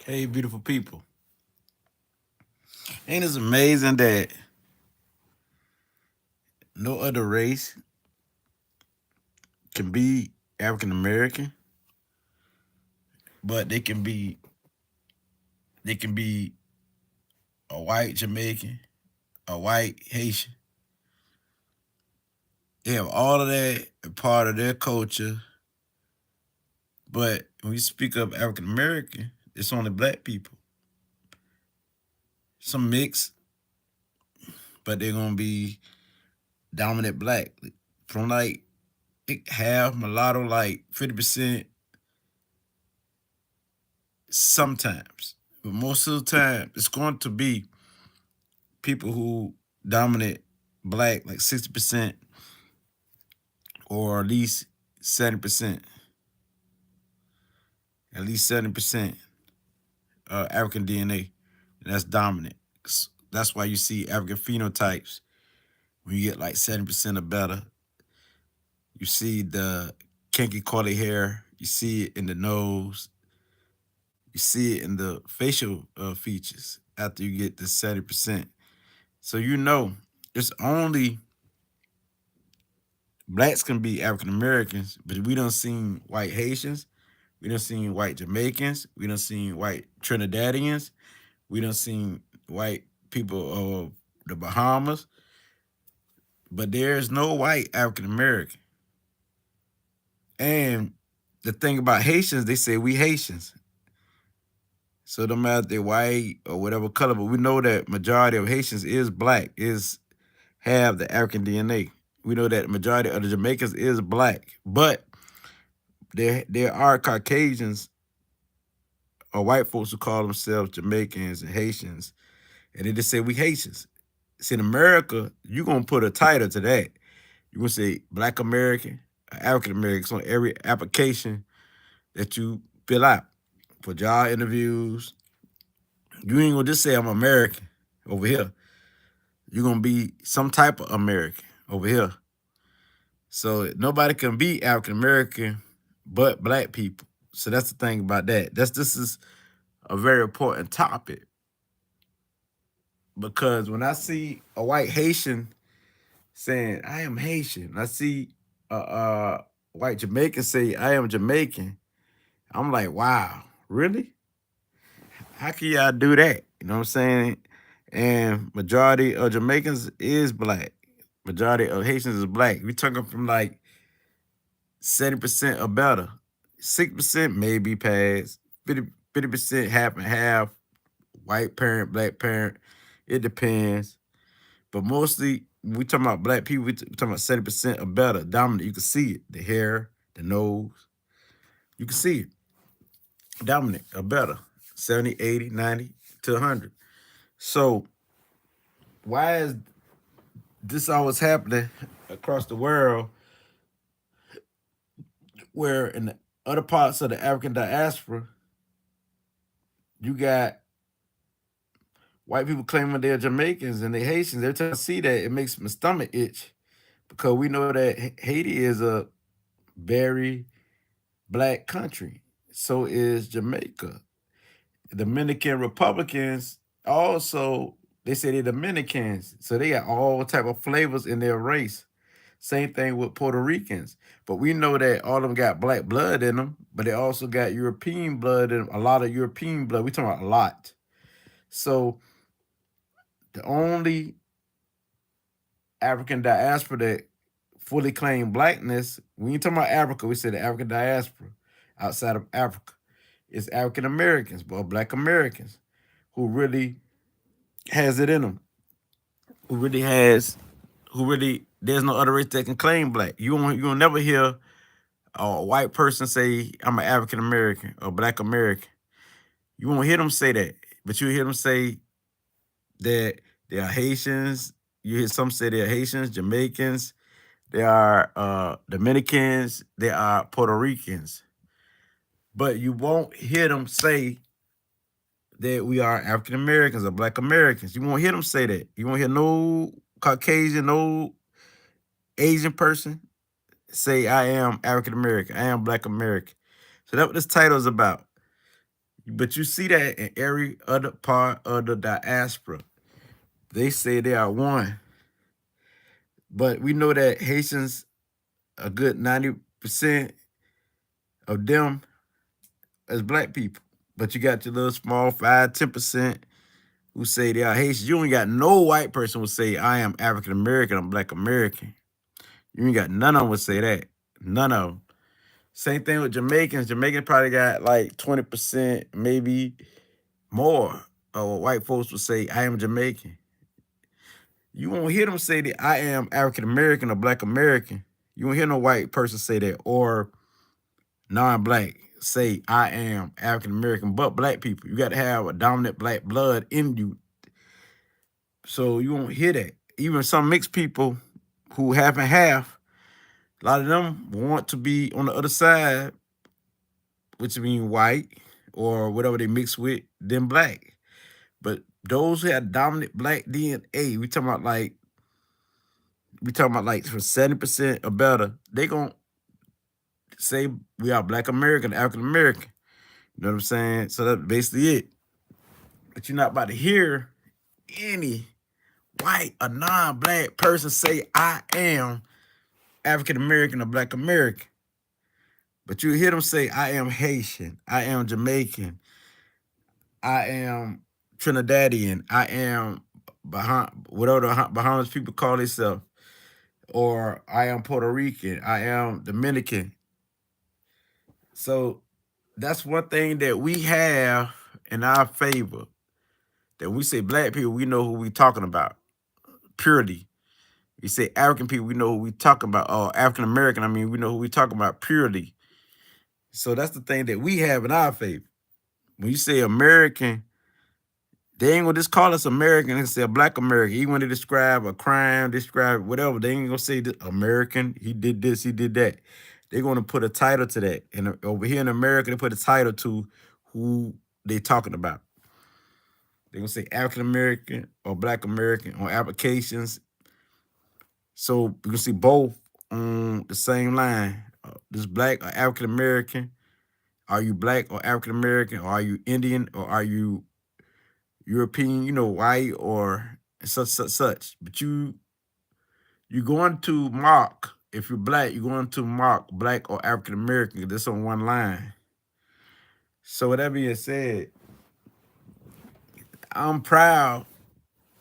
Hey, beautiful people. Ain't it amazing that no other race can be African American, but they can be a white Jamaican, a white Haitian. They have all of that a part of their culture, but when you speak of African American, it's only black people. Some mix, but they're gonna be dominant black. From like half mulatto, like 50% sometimes. But most of the time, it's going to be people who dominate black, like 60% or at least 70%, at least 70% African DNA. And that's dominant. That's why you see African phenotypes when you get like 70% or better. You see the kinky curly hair, you see it in the nose, you see it in the facial features after you get to 70%. So you know it's only blacks can be African Americans, but we don't see white Haitians, we don't see white Jamaicans, we don't see white Trinidadians, we don't see white people of the Bahamas, but there's no white African American. And the thing about Haitians, they say we Haitians. So no matter if they're white or whatever color, but we know that majority of Haitians is black, is have the African DNA. We know that the majority of the Jamaicans is black, but there are Caucasians or white folks who call themselves Jamaicans and Haitians, and they just say we Haitians. See, in America, you're gonna put a title to that. You're gonna say Black American, African American on every application that you fill out for job interviews. You ain't gonna just say I'm American over here. You're gonna be some type of American over here. So nobody can be African American but black people. So that's the thing about that. This is a very important topic because when I see a white Haitian saying I am Haitian, I see a white Jamaican say I am Jamaican. I'm like, wow, really? How can y'all do that? You know what I'm saying? And majority of Jamaicans is black. Majority of Haitians is black. We talking from like 70% or better. 6% maybe pass. 50% half and half. White parent, black parent. It depends. But mostly, we talking about black people, we talking about 70% or better. Dominant, you can see it. The hair, the nose. You can see it. Dominant or better. 70, 80, 90 to 100. So, why is this always happening across the world where in the other parts of the African diaspora, you got white people claiming they're Jamaicans and they Haitians? Every time I see that, it makes my stomach itch because we know that Haiti is a very black country. So is Jamaica. Dominican Republicans also, they say they're Dominicans, so they got all type of flavors in their race. Same thing with Puerto Ricans, but we know that all of them got black blood in them, but they also got European blood and a lot of European blood. We talking about a lot. So the only African diaspora that fully claim blackness, when you talking about Africa, we say the African diaspora outside of Africa, is African Americans, or Black Americans, who really has it in them, who really has, who really, there's no other race that can claim black. You will never hear a white person say, I'm an African American or Black American. You won't hear them say that, but you hear them say that they are Haitians. You hear some say they're Haitians, Jamaicans, they are Dominicans, they are Puerto Ricans. But you won't hear them say that we are African Americans or Black Americans. You won't hear them say that. You won't hear no Caucasian, no Asian person say I am African American, I am Black American. So that's what this title is about. But you see that in every other part of the diaspora. They say they are one. But we know that Haitians, a good 90% of them as black people. But you got your little small 5-10% who say they are Haitians. You ain't got no white person who say, I am African American, I'm Black American. You ain't got none of them would say that. None of them. Same thing with Jamaicans. Jamaicans probably got like 20%, maybe more of what white folks would say, I am Jamaican. You won't hear them say that I am African American or Black American. You won't hear no white person say that, or non-black say I am African American, but black people. You got to have a dominant black blood in you. So you won't hear that. Even some mixed people who half and half, a lot of them want to be on the other side, which means white or whatever they mix with, than black. But those who have dominant black DNA, we talking about like for 70% or better, they gonna say we are Black American, African American. You know what I'm saying? So that's basically it. But you're not about to hear any white or non-black person say I am African American or Black American. But you hear them say I am Haitian, I am Jamaican, I am Trinidadian, I am whatever the Bahamas people call themselves, or I am Puerto Rican, I am Dominican. So that's one thing that we have in our favor. That we say black people, we know who we talking about. Purity. We say African people, we know who we talking about. Or African American, I mean, we know who we talking about. Purity. So that's the thing that we have in our favor. When you say American, they ain't gonna just call us American. They say a Black American. Even when they describe a crime, describe whatever, they ain't gonna say American. He did this, he did that. They're gonna put a title to that. And over here in America, they put a title to who they talking about. They're gonna say African American or Black American on applications. So you can see both on the same line. This Black or African American. Are you Black or African American? Or are you Indian? Or are you European, white or such. But you're going to mark, if you're black, you're going to mark Black or African American. That's on one line. So with that being said, I'm proud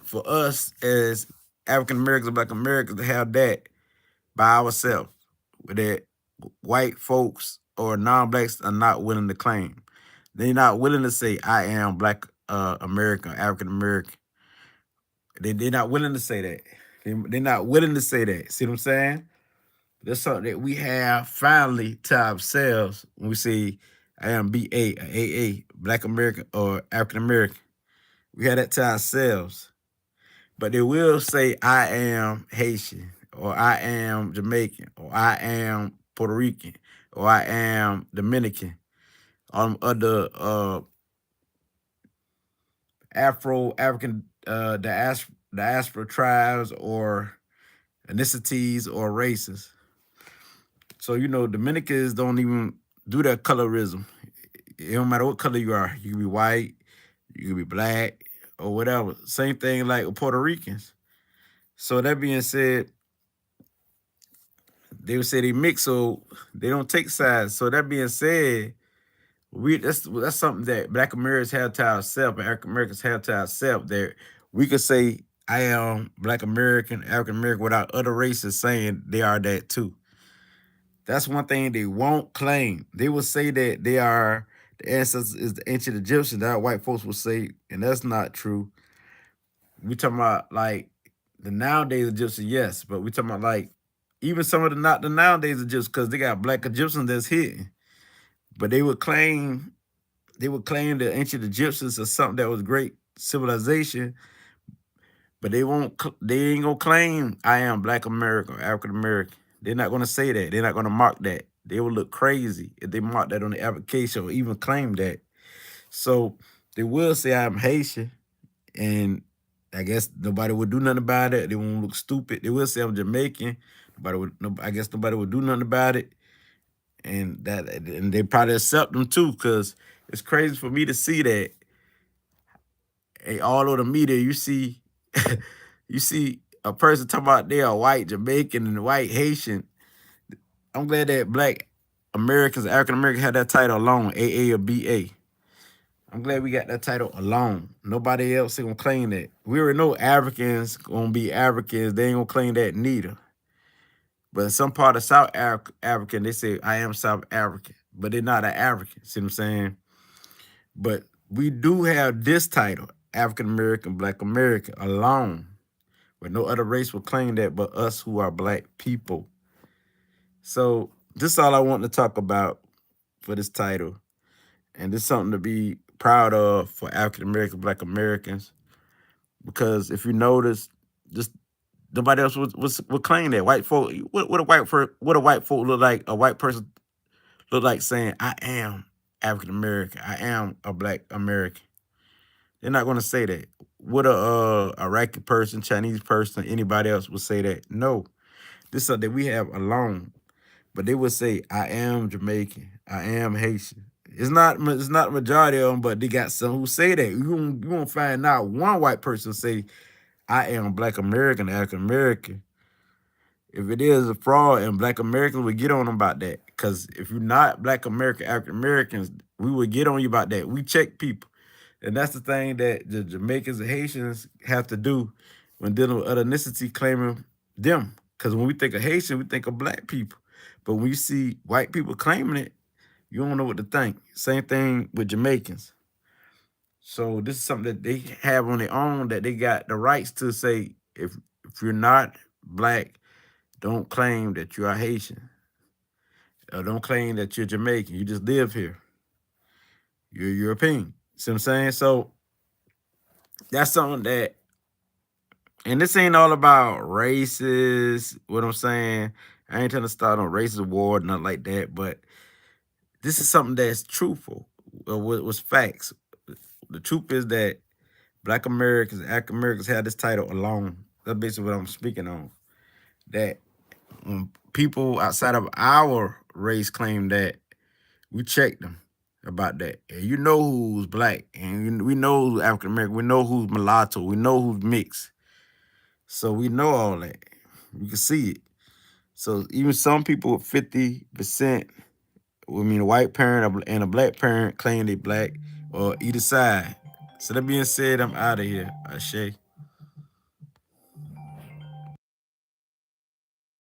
for us as African Americans or Black Americans to have that by ourselves, that white folks or non-blacks are not willing to claim. They're not willing to say, I am Black American, African American. They're not willing to say that. They're not willing to say that. See what I'm saying? That's something that we have finally to ourselves when we say I am BA or AA, Black American or African American. We had that to ourselves. But they will say I am Haitian or I am Jamaican or I am Puerto Rican or I am Dominican. Other African diaspora tribes or ethnicities or races. So, Dominicans don't even do that colorism. It don't matter what color you are. You can be white, you can be black, or whatever. Same thing like with Puerto Ricans. So that being said, they would say they mix, so they don't take sides. So that being said, that's something that Black Americans have to ourselves and African Americans have to ourselves. That we could say I am Black American, African American without other races saying they are that too. That's one thing they won't claim. They will say that they are the ancestors is the ancient Egyptians. That white folks will say, and that's not true. We talking about like the nowadays Egyptians, yes, but we talking about like even some of the not the nowadays Egyptians because they got Black Egyptians that's hidden. But they would claim the ancient Egyptians are something that was great civilization, but they ain't gonna claim I am Black American or African American. They're not gonna say that. They're not gonna mark that. They would look crazy if they mark that on the application or even claim that. So they will say I'm Haitian, and I guess nobody would do nothing about it. They won't look stupid. They will say I'm Jamaican. I guess nobody would do nothing about it. And they probably accept them too, because It's crazy for me to see that. Hey, all over the media, you see, you see a person talking about they are white Jamaican and white Haitian. I'm glad that Black Americans, African Americans, had that title alone, AA or BA. I'm glad we got that title alone. Nobody else is gonna claim that. We already know Africans gonna be Africans. They ain't gonna claim that neither. But in some part of South African, they say I am South African, but they're not an African. See what I'm saying? But we do have this title, African American, Black American, alone, where no other race will claim that but us who are Black people. So this is all I want to talk about for this title. And this is something to be proud of for African American, Black Americans. Because if you notice, just nobody else would claim that. White folk, what a white folk look like, a white person look like saying, I am African American, I am a Black American. They're not gonna say that. What a Iraqi person, Chinese person, anybody else would say that. No. This is something that we have alone. But they would say, I am Jamaican, I am Haitian. It's not the majority of them, but they got some who say that. You won't find out one white person say, I am Black American, African American. If it is a fraud, and Black Americans would get on them about that. Because if you're not Black American, African Americans, we would get on you about that. We check people. And that's the thing that the Jamaicans and Haitians have to do when dealing with other ethnicity claiming them. Because when we think of Haitian, we think of Black people. But when you see white people claiming it, you don't know what to think. Same thing with Jamaicans. So this is something that they have on their own, that they got the rights to say, if you're not Black, don't claim that you are Haitian. Or don't claim that you're Jamaican. You just live here. You're European. See what I'm saying? So that's something that, and this ain't all about races, what I'm saying. I ain't trying to start on racist war, nothing like that, but this is something that's truthful, was facts. The truth is that Black Americans, African Americans have this title alone. That's basically what I'm speaking on. That when people outside of our race claim that, we check them about that. And you know who's Black, and we know who's African American, we know who's mulatto, we know who's mixed. So we know all that. We can see it. So even some people with 50%, I mean, a white parent and a Black parent claim they Black, or either side. So that being said, I'm out of here, Ashay.